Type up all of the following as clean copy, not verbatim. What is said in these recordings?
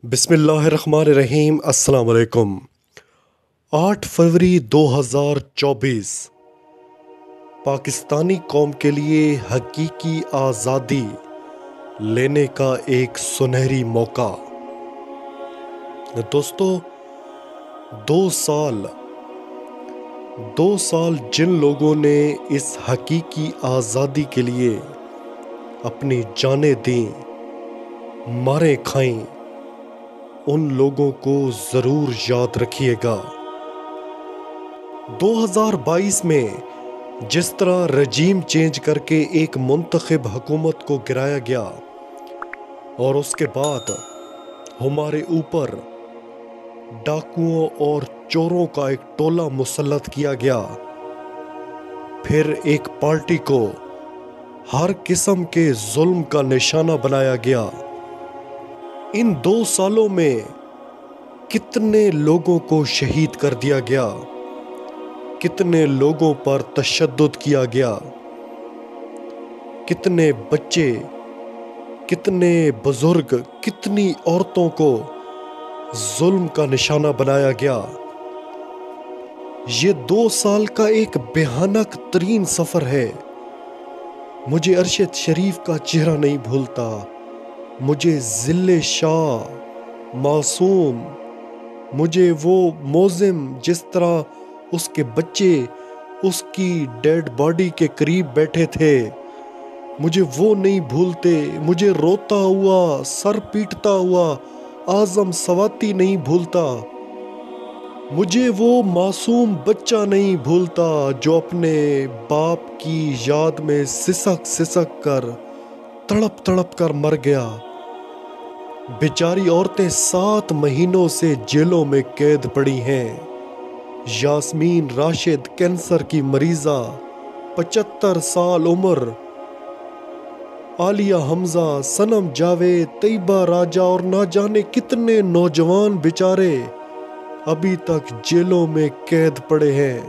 بسم اللہ الرحمن الرحیم۔ السلام علیکم۔ 8 فروری 2024 پاکستانی قوم کے لیے حقیقی آزادی لینے کا ایک سنہری موقع۔ دوستو، 2 سال جن لوگوں نے اس حقیقی آزادی کے لیے اپنی جانیں دیں، ماریں کھائیں، ان لوگوں کو ضرور یاد رکھیے گا۔ 2022 میں جس طرح رجیم چینج کر کے ایک منتخب حکومت کو گرایا گیا اور اس کے بعد ہمارے اوپر ڈاکوؤں اور چوروں کا ایک ٹولہ مسلط کیا گیا، پھر ایک پارٹی کو ہر قسم کے ظلم کا نشانہ بنایا گیا، ان 2 سالوں میں کتنے لوگوں کو شہید کر دیا گیا، کتنے لوگوں پر تشدد کیا گیا، کتنے بچے، کتنے بزرگ، کتنی عورتوں کو ظلم کا نشانہ بنایا گیا۔ یہ 2 سال کا ایک بھیانک ترین سفر ہے۔ مجھے ارشد شریف کا چہرہ نہیں بھولتا، مجھے ذل شاہ معصوم، مجھے وہ موزم جس طرح اس کے بچے اس کی ڈیڈ باڈی کے قریب بیٹھے تھے، مجھے وہ نہیں بھولتے، مجھے روتا ہوا، سر پیٹتا ہوا اعظم سواتی نہیں بھولتا، مجھے وہ معصوم بچہ نہیں بھولتا جو اپنے باپ کی یاد میں سسک کر تڑپ تڑپ کر مر گیا۔ بیچاری عورتیں 7 مہینوں سے جیلوں میں قید پڑی ہیں۔ یاسمین راشد کینسر کی مریضہ، 75 سال عمر، عالیہ حمزہ، صنم جاوید، طیبہ راجہ اور نہ جانے کتنے نوجوان بیچارے ابھی تک جیلوں میں قید پڑے ہیں۔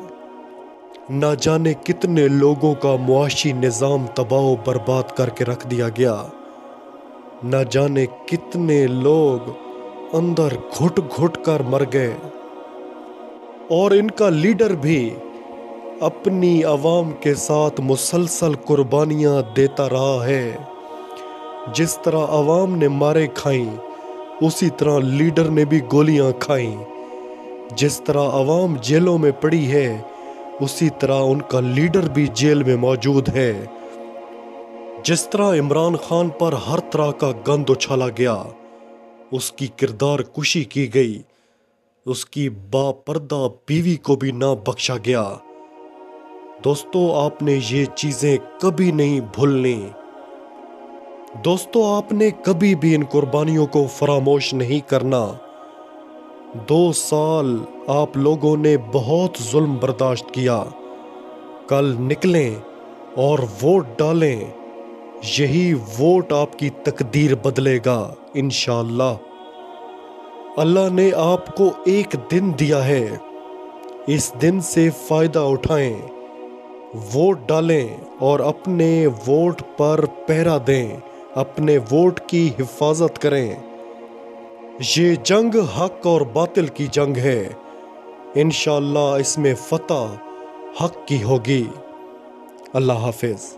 نہ جانے کتنے لوگوں کا معاشی نظام تباہ و برباد کر کے رکھ دیا گیا، نہ جانے کتنے لوگ اندر گھٹ گھٹ کر مر گئے، اور ان کا لیڈر بھی اپنی عوام کے ساتھ مسلسل قربانیاں دیتا رہا ہے۔ جس طرح عوام نے ماریں کھائیں، اسی طرح لیڈر نے بھی گولیاں کھائیں۔ جس طرح عوام جیلوں میں پڑی ہے، اسی طرح ان کا لیڈر بھی جیل میں موجود ہے۔ جس طرح عمران خان پر ہر طرح کا گند اچھالا گیا، اس کی کردار کشی کی گئی، اس کی با پردہ بیوی کو بھی نہ بخشا گیا۔ دوستو، آپ نے یہ چیزیں کبھی نہیں بھولنی۔ دوستو، آپ نے کبھی بھی ان قربانیوں کو فراموش نہیں کرنا۔ 2 سال آپ لوگوں نے بہت ظلم برداشت کیا۔ کل نکلیں اور ووٹ ڈالیں، یہی ووٹ آپ کی تقدیر بدلے گا انشاءاللہ۔ اللہ نے آپ کو ایک دن دیا ہے، اس دن سے فائدہ اٹھائیں، ووٹ ڈالیں اور اپنے ووٹ پر پہرا دیں، اپنے ووٹ کی حفاظت کریں۔ یہ جنگ حق اور باطل کی جنگ ہے، انشاءاللہ اس میں فتح حق کی ہوگی۔ اللہ حافظ۔